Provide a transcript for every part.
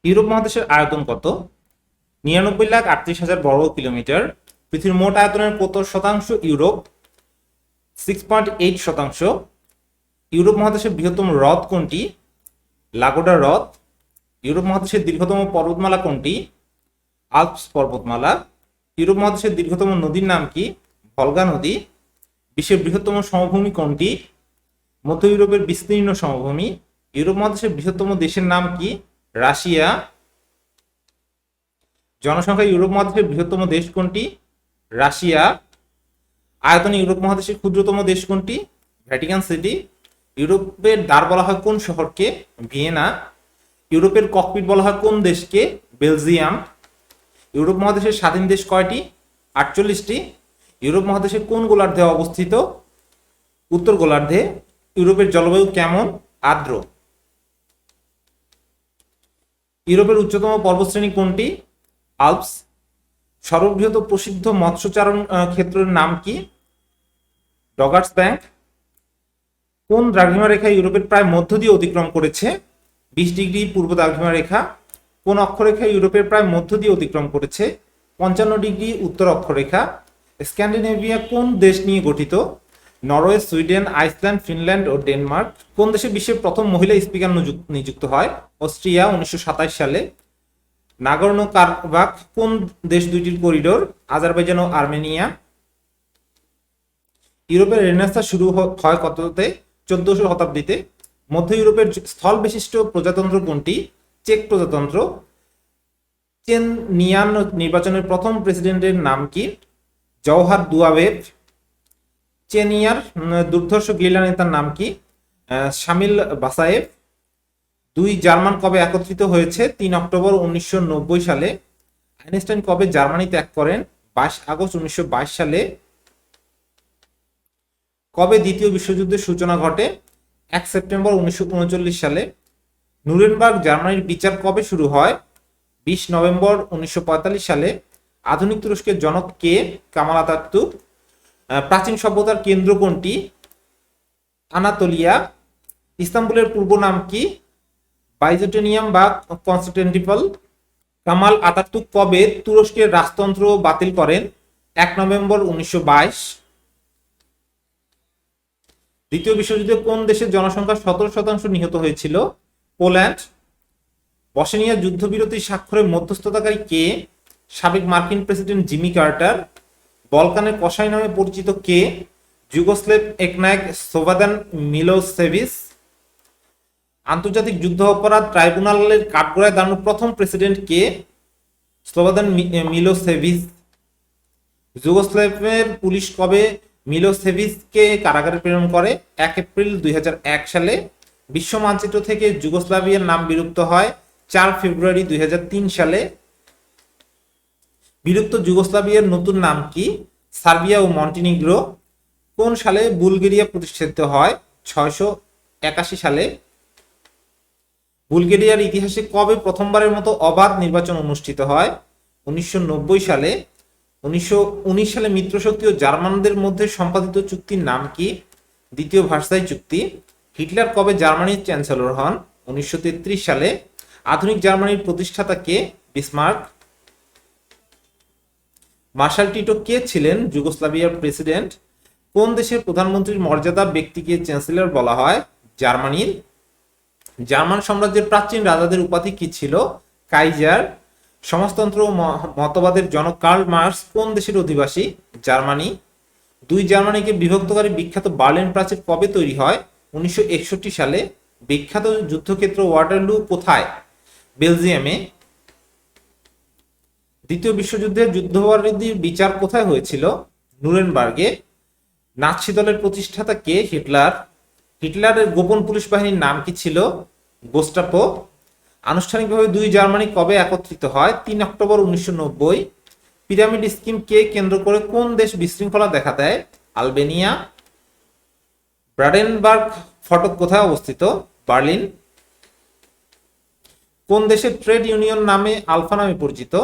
Europe মহাদেশের আয়তন কত? 99,38,000 বর্গ কিলোমিটার। পৃথিবীর মোট আয়তনের কত শতাংশ ইউরোপ? 6.8%। ইউরোপ মহাদেশের বৃহত্তম হ্রদ কোনটি? লাগোডা হ্রদ। ইউরোপ মহাদেশের দীর্ঘতম পর্বতমালা কোনটি? আল্পস পর্বতমালা। ইউরোপ মহাদেশের দীর্ঘতম নদীর নাম কি? ভলগা নদী। বিশ্বের বৃহত্তম সমভূমি কোনটি? মধ্য ইউরোপের বিস্তীর্ণ সমভূমি। ইউরোপ মহাদেশের বৃহত্তম দেশের নাম কি? রাশিয়া। জনসংখ্যা ইউরোপ মহাদেশের বৃহত্তম দেশ কোনটি? রাশিয়া। আয়তনে ইউরোপ মহাদেশের ক্ষুদ্রতম দেশ কোনটি? Vatican city. ইউরোপের দ্বার বলা হয় কোন শহরকে? ভিয়েনা। ইউরোপের ককপিট বলা হয় কোন দেশকে? বেলজিয়াম। ইউরোপ মহাদেশের স্বাধীন দেশ কয়টি? 48টি। ইউরোপ মহাদেশের কোন গোলার্ধে অবস্থিত? উত্তর গোলার্ধে। ইউরোপের জলবায়ু কেমন? আর্দ্র। ইউরোপের উচ্চতম পর্বতশ্রেণী কোনটি? আল্পস। সর্ববৃহৎ প্রসিদ্ধ মৎস্যচারণ ক্ষেত্রের নাম কি? Doggers bank. কোন দ্রাঘিমা রেখা ইউরোপের প্রায় মধ্য দিয়ে অতিক্রম করেছে? 20 ডিগ্রি পূর্ব দ্রাঘিমা রেখা। কোন অক্ষরেখা ইউরোপের প্রায় মধ্য দিয়ে অতিক্রম করেছে? 55 ডিগ্রি উত্তর অক্ষরেখা। স্ক্যান্ডিনেভিয়া কোন দেশ নিয়ে গঠিত? নরওয়ে, সুইডেন, আইসল্যান্ড, ফিনল্যান্ড ও ডেনমার্ক। কোন দেশে বিশ্বের প্রথম মহিলা স্পিকার নিযুক্ত হয়? অস্ট্রিয়া 1927 সালে। নাগর্নো কারাবাখ কোন দেশ দুইটির করিডোর? আজারবাইজান ও আর্মেনিয়া। ইউরোপের রেনেসাঁ শুরু হয় কততে? 14শো শতাব্দীতে। মধ্য ইউরোপের স্থল বিশিষ্ট প্রজাতন্ত্র কোনটি? চেক প্রজাতন্ত্র। চেননিয়ান নির্বাচনের প্রথম প্রেসিডেন্টের নাম কি? জওহার দুয়াবেভ। চেনিয়ার দুর্ধর্ষ গেরিলা নেতার নাম কি? শামিল বাসায়েভ। দুই জার্মান কবে একত্রিত হয়েছে? 3 অক্টোবর 1990 সালে। আইনস্টাইন কবে জার্মানি ত্যাগ করেন? 22 আগস্ট 1922 সালে। কবে দ্বিতীয় বিশ্বযুদ্ধের সূচনা ঘটে? 1 সেপ্টেম্বর 1939 সালে। নুরেনবার্গ জার্মানির বিচার কবে শুরু হয়? 20 নভেম্বর 1945 সালে। আধুনিক তুরস্কের জনক কে? কামাল আতাতুর্ক। প্রাচীন সভ্যতার কেন্দ্র কোনটি? আনাতোলিয়া। ইস্তাম্বুলের পূর্ব নাম কি? বাইজেন্টাইনিয়াম বা কনস্টান্টিনোপল। কামাল আতাতুর্ক কবে তুরস্কের রাজতন্ত্র বাতিল করেন? 1 নভেম্বর 1922। দ্বিতীয় বিশ্বযুদ্ধে কোন দেশের জনসংখ্যা 17% নিহত হয়েছিল? পোল্যান্ড। বসনিয়া যুদ্ধবিরতি স্বাক্ষরে মধ্যস্থতাকারী কে? সাবেক মার্কিন প্রেসিডেন্ট জিমি কার্টার। বলকানের কসাই নামে পরিচিত কে? যুগোস্লেভ একনায়ক স্লোবাদান মিলোসেভিচ। আন্তর্জাতিক যুদ্ধ অপরাধ ট্রাইব্যুনালের কাঠগড়ায় দাঁড়ানো প্রথম প্রেসিডেন্ট কে? স্লোবাদান মিলোসেভিচ। যুগোস্লাভিয়ার পুলিশ কবে মিলোসেভিচকে কারাগারে প্রেরণ করে? 1 এপ্রিল 2001 সালে। বিশ্ব মানচিত্র থেকে যুগোস্লাভিয়ার নাম বিলুপ্ত হয় 4 ফেব্রুয়ারি 2003 সালে। বিলুপ্ত যুগোস্লাভিয়ার নতুন নাম কি? সার্বিয়া ও মন্টিনিগ্রো। কোন সালে বুলগেরিয়া প্রতিষ্ঠিত হয়? 681 সালে। বুলগেরিয়ার ইতিহাসে কবে প্রথমবারের মতো অবাধ নির্বাচন অনুষ্ঠিত হয়? 1990 সালে। 1919 সালে মিত্রশক্তি ও জার্মানদের মধ্যে সম্পাদিত চুক্তির নাম কি? দ্বিতীয় ভার্সাই চুক্তি। হিটলার কবে জার্মানির চ্যান্সেলর হন? 1933 সালে। আধুনিক জার্মানির প্রতিষ্ঠাতা কে? বিসমার্ক। মার্শাল টিটো কে ছিলেন যুগোস্লাভিয়ার প্রেসিডেন্ট? কোন দেশের প্রধানমন্ত্রীর মর্যাদা ব্যক্তিকে চ্যান্সেলর বলা হয়? জার্মানির। জার্মান সাম্রাজ্যের প্রাচীন রাজাদের উপাধি কি ছিল? কাইজার। সমাজতন্ত্র ও মতবাদের জনক কার্ল মার্কস কোন দেশের অধিবাসী? জার্মানি। দুই জার্মানিকে বিভক্তকারী বিখ্যাত বার্লিন প্রাচীর কবে তৈরি হয়? 1961 সালে। বিখ্যাত যুদ্ধক্ষেত্র ওয়াটারলু কোথায়? বেলজিয়ামে। দ্বিতীয় বিশ্বযুদ্ধের যুদ্ধাপরাধীর বিচার কোথায় হয়েছিল? নুরেনবার্গে। নাৎসি দলের প্রতিষ্ঠাতা কে? হিটলার। হিটলারের গোপন পুলিশ বাহিনীর নাম কি ছিল? গোস্টাপো। আনুষ্ঠানিকভাবে দুই জার্মানি কবে একত্রিত হয়? 3 অক্টোবর 1990। পিরামিড স্কিম কে কেন্দ্র করে কোন দেশ বিশৃঙ্খলা দেখা দেয়? আলবেনিয়া। ব্রাডেনবার্গ ফটক কোথায় অবস্থিত? বার্লিন। কোন দেশের ট্রেড ইউনিয়ন নামে আলফা নামে পরিচিত?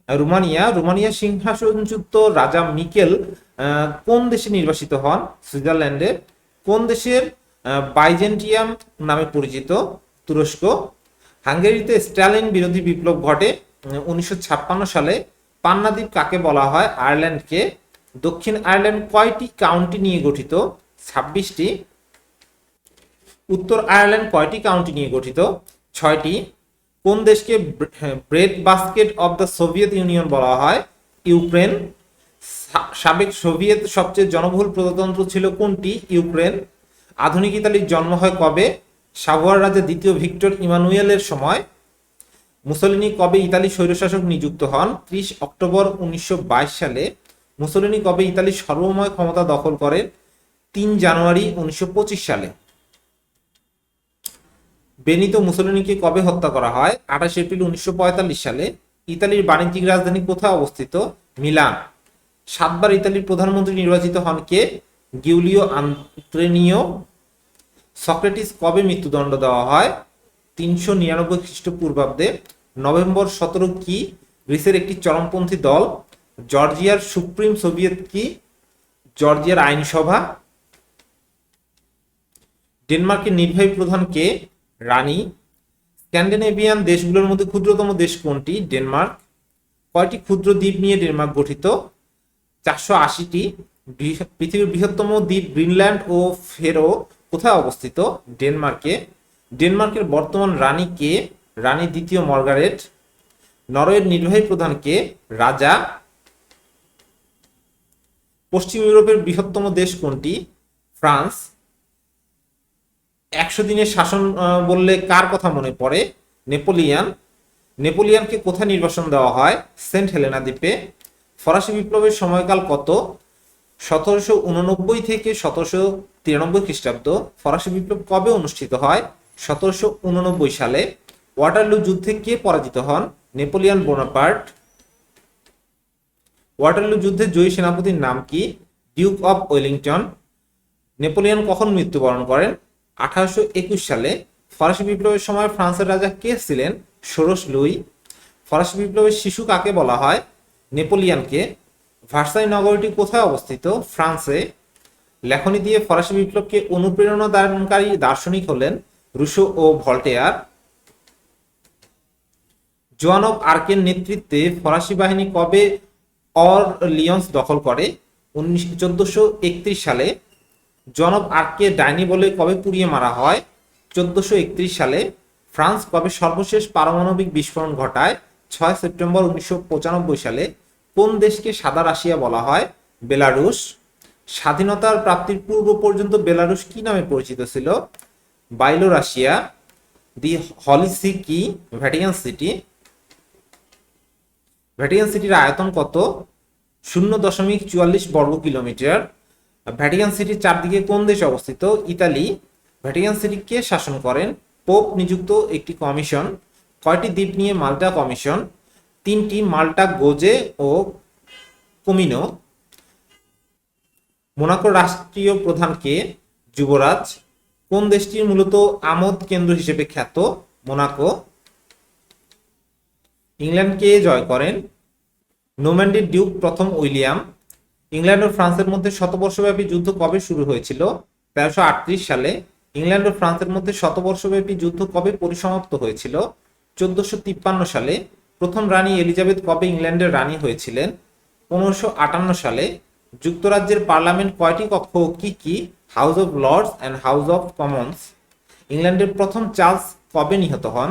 রোমানিয়া। রোমানিয়া সিংহাসনচ্যুত রাজা মিকেল কোন দেশে নির্বাসিত হন? সুইজারল্যান্ডে। কোন দেশের বাইজেন্টিয়াম নামে পরিচিত? তুরস্ক। হাঙ্গেরিতে স্ট্যালিন বিরোধী বিপ্লব ঘটে 1956 সালে। পান্না দ্বীপ কাকে বলা হয়? আয়ারল্যান্ডকে। দক্ষিণ আয়ারল্যান্ড কয়টি কাউন্টি নিয়ে গঠিত? 26টি। উত্তর আয়ারল্যান্ড কয়টি কাউন্টি নিয়ে গঠিত? 6টি। কোন দেশকে bread basket of the Soviet union বলা হয়? ইউক্রেন। সাবেক সোভিয়েত সবচেয়ে জনবহুল প্রজাতন্ত্র ছিল কোনটি? ইউক্রেন। আধুনিক ইতালির জন্ম হয় কবে? সাভোয়ার রাজা দ্বিতীয় ভিক্টর ইমানুয়েলের সময়। মুসোলিনি কবে ইতালি স্বৈরশাসক নিযুক্ত হন? 30 অক্টোবর 1922 সালে। মুসোলিনি কবে ইতালির সর্বময় ক্ষমতা দখল করেন? 3 জানুয়ারি 1925 সালে। বেনিতো মুসোলিনিকে কবে হত্যা করা হয়? 28 এপ্রিল 1945 সালে। ইতালির বাণিজ্যিক রাজধানী কোথায় অবস্থিত? মিলান। 7 বার ইতালির প্রধানমন্ত্রী নির্বাচিত হন কে? গিউলিও আন্ত্রেনিও। সক্রেটিস কবে মৃত্যুদণ্ড দেওয়া হয়? 399 খ্রিস্টপূর্বাব্দে। নভেম্বর 17 কি? গ্রিসের একটি চরমপন্থী দল। জর্জিয়ার সুপ্রিম সোভিয়েত কি? জর্জিয়ার আইনসভা। ডেনমার্কের নির্বাহী প্রধান কে? রানী। স্ক্যান্ডিনেভিয়ান দেশগুলোর মধ্যে ক্ষুদ্রতম দেশ কোনটি? ডেনমার্ক। কয়টি ক্ষুদ্র দ্বীপ নিয়ে ডেনমার্ক গঠিত? 480টি। পৃথিবীর বৃহত্তম দ্বীপ গ্রিনল্যান্ড ও ফেরো কোথায় অবস্থিত? ডেনমার্কে। ডেনমার্কের বর্তমান রানী কে? রানী দ্বিতীয় মার্গারেট। নরওয়ের নির্বাহী প্রধান কে? রাজা। পশ্চিম ইউরোপের বৃহত্তম দেশ কোনটি? ফ্রান্স। 100 দিনের শাসন বললে কার কথা মনে পড়ে? নেপোলিয়ান। নেপোলিয়ানকে কোথায় নির্বাসন দেওয়া হয়? সেন্ট হেলেনা দ্বীপে। ফরাসি বিপ্লবের সময়কাল কত? 1789 থেকে 1793 খ্রিস্টাব্দ। ফরাসি বিপ্লব কবে অনুষ্ঠিত হয়? 1789 সালে। ওয়াটারলু যুদ্ধে কে পরাজিত হন? Napoleon Bonaparte. ওয়াটারলু যুদ্ধে জয়ী সেনাপতির নাম কি? Duke of Wellington. নেপোলিয়ন কখন মৃত্যুবরণ করেন? 1821 সালে। ফরাসি বিপ্লবের সময় ফ্রান্সের রাজা কে ছিলেন? ষোড়শ লুই। ফরাসি বিপ্লবের শিশু কাকে বলা হয়? নেপোলিয়নকে। ভার্সাই নগরীটি কোথায় অবস্থিত? ফ্রান্সে। লেখনী দিয়ে ফরাসি বিপ্লবকে অনুপ্রেরণা দানকারী দার্শনিক হলেন রুশো ও ভল্টেয়ার। জোয়ান অব আর্কের নেতৃত্বে ফরাসি বাহিনী কবে অরলিয়ন্স দখল করে? 1431 সালে। জোয়ান অব আর্ককে ডাইনি বলে কবে পুড়িয়ে মারা হয়? 1431 সালে। ফ্রান্স কবে সর্বশেষ পারমাণবিক বিস্ফোরণ ঘটায়? 6 সেপ্টেম্বর 1995 সালে। কোন দেশকে সাদা রাশিয়া বলা হয়? বেলারুশ। স্বাধীনতার প্রাপ্তির পূর্ব পর্যন্ত বেলারুশ কি নামে পরিচিত ছিল? বাইলো রাশিয়া। দি হলি সি কি? Vatican city. ভ্যাটিকান সিটির আয়তন কত? 0.44 বর্গ কিলোমিটার। ভ্যাটিকান সিটির চারদিকে কোন দেশ অবস্থিত? ইতালি। ভ্যাটিকান সিটি কে শাসন করেন? পোপ নিযুক্ত একটি কমিশন। কয়টি দ্বীপ নিয়ে মাল্টা কমিশন? 3টি। মাল্টা, গোজে ও কমিনো। মোনাকোর রাষ্ট্রীয় প্রধান কে? যুবরাজ। কোন দেশটির মূলত আমোদ কেন্দ্র হিসেবে খ্যাত? মোনাকো। ইংল্যান্ড কে জয় করেন? নোম্যান্ডির ডিউক প্রথম উইলিয়াম। ইংল্যান্ড ও ফ্রান্সের মধ্যে শতবর্ষব্যাপী যুদ্ধ কবে শুরু হয়েছিল? 1338 সালে। ইংল্যান্ড ও ফ্রান্সের মধ্যে শতবর্ষব্যাপী যুদ্ধ কবে পরিসমাপ্ত হয়েছিল? 1453 সালে। প্রথম রানী এলিজাবেথ কবে ইংল্যান্ডের রানী হয়েছিলেন? 1558 সালে। যুক্তরাজ্যের পার্লামেন্ট কয়টি কক্ষ ও কি কি? House of Lords and House of Commons. ইংল্যান্ডের প্রথম চার্লস কবে নিহত হন?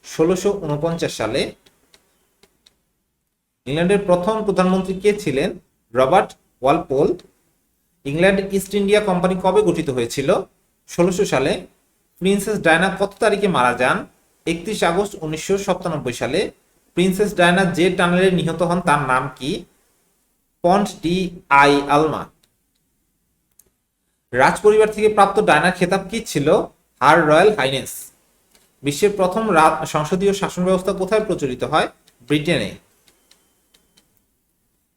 1649 সালে। ইংল্যান্ডের প্রথম প্রধানমন্ত্রী কে ছিলেন? Robert Walpole. England east India company কবে গঠিত হয়েছিল? 1600 সালে। প্রিন্সেস ডায়না কত তারিখে মারা যান? 31 আগস্ট 1997 সালে। প্রিন্সেস ডায়না যে টানেলে নিহত হন তার নাম কি? পন্ট ডি আই আলমা। রাজপরিবার থেকে প্রাপ্ত ডায়নার খেতাব কি ছিল? হার রয়্যাল হাইনেস। বিশ্বের প্রথম সংসদীয় শাসন ব্যবস্থা কোথায় প্রচলিত হয়? ব্রিটেনে।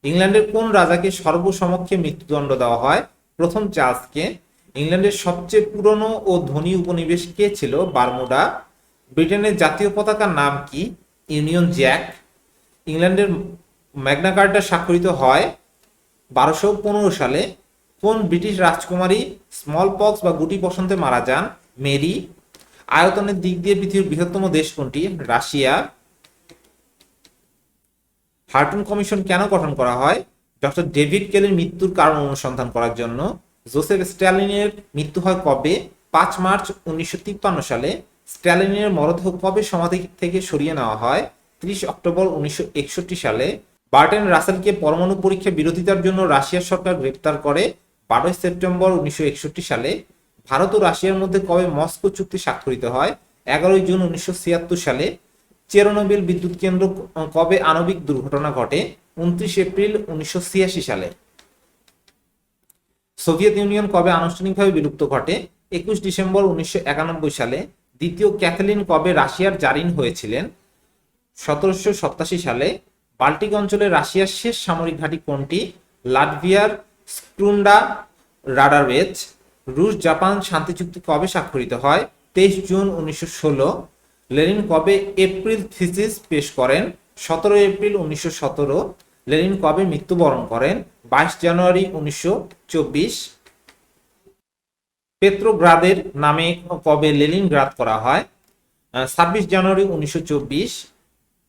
ইংল্যান্ডের কোন রাজাকে সর্বসমক্ষে মৃত্যুদণ্ড দেওয়া হয়? প্রথম চার্লসকে। ইংল্যান্ডের সবচেয়ে পুরনো ও ধনী উপনিবেশ কে ছিল? বারমুডা। ব্রিটেনের জাতীয় পতাকার নাম কি? Union Jack. ইংল্যান্ডের ম্যাগনা কার্টা স্বাক্ষরিত হয় 1215 সালে। কোন ব্রিটিশ রাজকুমারী স্মল পক্স বা গুটি বসন্তে মারা যান? মেরি। আয়তনের দিক দিয়ে পৃথিবীর বৃহত্তম দেশ কোনটি? রাশিয়া। হার্টন কমিশন কেন গঠন করা হয়? ডক্টর ডেভিড কেলির মৃত্যুর কারণ অনুসন্ধান করার জন্য। জোসেফ স্ট্যালিনের মৃত্যু হয় কবে? 5 মার্চ 1953 সালে। স্ট্যালিনের মরদেহ কবে সমাধি থেকে সরিয়ে নেওয়া হয়? 30 অক্টোবর 1961 সালে। বার্টন রাসেলকে পরমাণু পরীক্ষা বিরোধিতার জন্য রাশিয়ার সরকার গ্রেপ্তার করে 12 সেপ্টেম্বর 1961 সালে। ভারত ও রাশিয়ার মধ্যে কবে মস্কো চুক্তি স্বাক্ষরিত হয়? 11 জুন 1976 সালে। চেরনোবিল বিদ্যুৎ কেন্দ্র কবে আণবিক দুর্ঘটনা ঘটে? 29 এপ্রিল 1986 সালে। সোভিয়েত ইউনিয়ন কবে আনুষ্ঠানিকভাবে বিলুপ্ত ঘটে? 21 ডিসেম্বর 1991 সালে। দ্বিতীয় ক্যাথলিন কবে রাশিয়ার জারিন হয়েছিলেন? 1787 সালে। বাল্টিক অঞ্চলে রাশিয়ার শেষ সামরিক ঘাঁটি কোনটি? লাটভিয়ার স্ক্রুন্ডা রাডারবেজ। রুশ জাপান শান্তি চুক্তি কবে স্বাক্ষরিত হয়? 23 জুন 1916। লেনিন কবে এপ্রিল থিসিস পেশ করেন? 17 এপ্রিল 1917। লেনিন কবে মৃত্যুবরণ করেন? 22 জানুয়ারি 1924। পেত্রোগ্রাদের নামে কবে লেনিনগ্রাদ করা হয়? 26 জানুয়ারি 1924।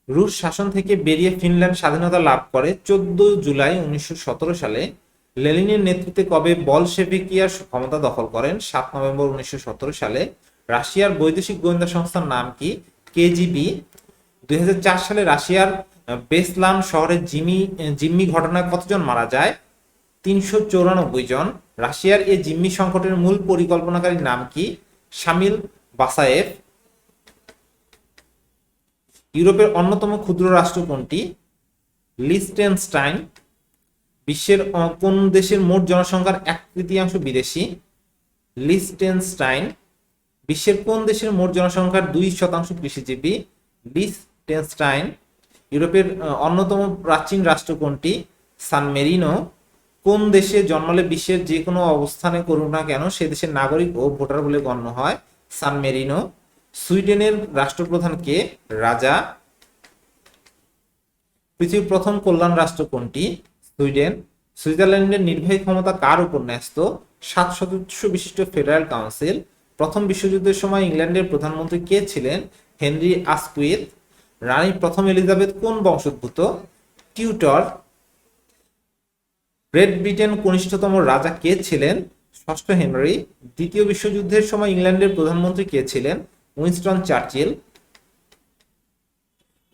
রুশ শাসন থেকে বেরিয়ে ফিনল্যান্ড স্বাধীনতা লাভ করে 14 জুলাই 1917 সালে। লেনিনের নেতৃত্বে কবে বলশেভিকিয়া ক্ষমতা দখল করেন? 7 নভেম্বর 1917 সালে। রাশিয়ার বৈদেশিক গোয়েন্দা সংস্থার নাম কি? কেজিবি। 2004 সালে রাশিয়ার বেসলান শহরে জিম্মি ঘটনায় কতজন মারা যায়? 394 জন। রাশিয়ার এই জিম্মি সংকটের মূল পরিকল্পনাকারীর নাম কি? শামিল বাসায়েভ। ইউরোপের অন্যতম ক্ষুদ্র রাষ্ট্র কোনটি? লিচটেনস্টাইন। বিশ্বের কোন দেশের মোট জনসংখ্যার 1/3 বিদেশি? লিচটেনস্টাইন। বিশ্বের কোন দেশের মোট জনসংখ্যার 2% কৃষিজীবী? লিচটেনস্টাইন। ইউরোপের অন্যতম প্রাচীন রাষ্ট্র কোনটি? সান মেরিনো। কোন দেশে জন্মালে বিশ্বের যে কোনো অবস্থানে করুক না কেন সে দেশের নাগরিক ও ভোটার বলে গণ্য হয়? সান মেরিনো। সুইডেনের রাষ্ট্রপ্রধান কে? রাজা। পৃথিবীর প্রথম কল্যাণ রাষ্ট্র কোনটি? সুইডেন। সুইজারল্যান্ডের নির্বাহী ক্ষমতা কার উপর ন্যস্ত? 7 সদস্য বিশিষ্ট ফেডারেল কাউন্সিল। প্রথম বিশ্বযুদ্ধের সময় ইংল্যান্ডের প্রধানমন্ত্রী কে ছিলেন? হেনরি আসকুইথ। রানী প্রথম এলিজাবেথ কোন বংশোদ্ভূত? টিউটর। গ্রেট ব্রিটেন কনিষ্ঠতম রাজা কে ছিলেন? 6ষ্ঠ হেনরি। দ্বিতীয় বিশ্বযুদ্ধের সময় ইংল্যান্ডের প্রধানমন্ত্রী কে ছিলেন? Winston Churchill.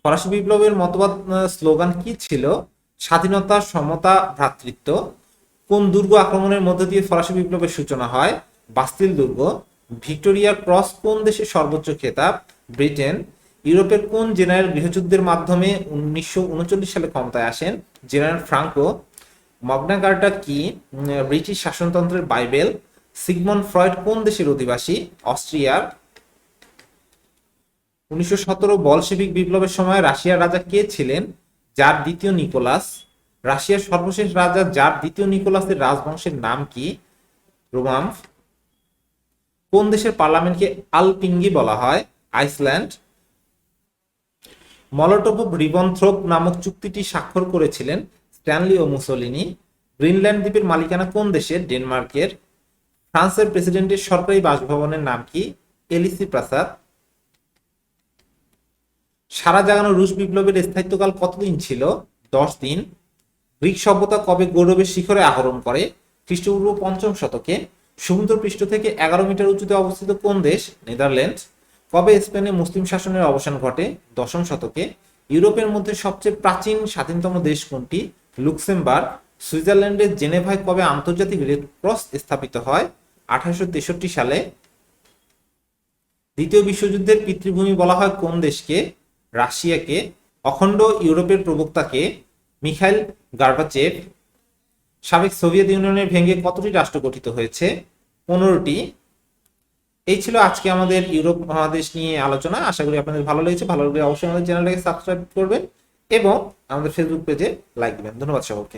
ফরাসি বিপ্লবের মতবাদ স্লোগান কি ছিল? স্বাধীনতা, সমতা, ভ্রাতৃত্ব। কোন দুর্গ আক্রমণের মধ্য দিয়ে ফরাসি বিপ্লবের সূচনা হয়? বাস্তিল দুর্গ। ভিক্টোরিয়া ক্রস কোন দেশের সর্বোচ্চ খেতাব? ব্রিটেন। ইউরোপের কোন জেনারেল গৃহযুদ্ধের মাধ্যমে 1939 সালে ক্ষমতায় আসেন? General Franco. ম্যাগনা কার্টা কি? ব্রিটিশ শাসনতন্ত্রের বাইবেল। সিগমন্ড ফ্রয়েড কোন দেশের অধিবাসী? অস্ট্রিয়ার। 1917 বলশেভিক বিপ্লবের সময় রাশিয়ার রাজা কে ছিলেন? জার দ্বিতীয় নিকোলাস। রাশিয়ার সর্বশেষ রাজা জার দ্বিতীয় নিকোলাসের রাজবংশের নাম কি? রোমানভ। কোন দেশের পার্লামেন্টকে আলপিঙ্গি বলা হয়? আইসল্যান্ড। মলোটোভ রিবনথ্রোপ নামক চুক্তিটি স্বাক্ষর করেছিলেন স্ট্যানলি ও মুসোলিনি। গ্রিনল্যান্ড দ্বীপের মালিকানা কোন দেশের? ডেনমার্কের। ফ্রান্সের প্রেসিডেন্টের সরকারি বাসভবনের নাম কি? এলিসি প্রাসাদ। সারা জাগানো রুশ বিপ্লবের স্থায়িত্বকাল কতদিন ছিল? 10 দিন। গ্রিক সভ্যতা কবে গৌরবের শিখরে আরোহণ করে? খ্রিস্টপূর্ব 5ম শতকে। সমুদ্রপৃষ্ঠ থেকে 11 মিটার উঁচুতে অবস্থিত কোন দেশ? নেদারল্যান্ডস। কবে স্পেনে মুসলিম শাসনের অবসান ঘটে? 10ম শতকে। ইউরোপের মধ্যে সবচেয়ে প্রাচীন স্বাধীনতম দেশ কোনটি? লুক্সেমবার্গ। সুইজারল্যান্ডের জেনেভায় কবে আন্তর্জাতিক রেড ক্রস স্থাপিত হয়? 1863 সালে। দ্বিতীয় বিশ্বযুদ্ধের পিতৃভূমি বলা হয় কোন দেশকে? রাশিয়াকে। অখণ্ড ইউরোপের প্রবক্তাকে? মিখাইল গার্বাচেভ। সাবেক সোভিয়েত ইউনিয়নের ভেঙে কতটি রাষ্ট্র গঠিত হয়েছে? 15টি। এই ছিল আজকে আমাদের ইউরোপ মহাদেশ নিয়ে আলোচনা। আশা করি আপনাদের ভালো লেগেছে। ভালো লাগলে অবশ্যই আমাদের চ্যানেলটাকে সাবস্ক্রাইব করবেন এবং আমাদের ফেসবুক পেজে লাইক দিবেন। ধন্যবাদ সকলকে।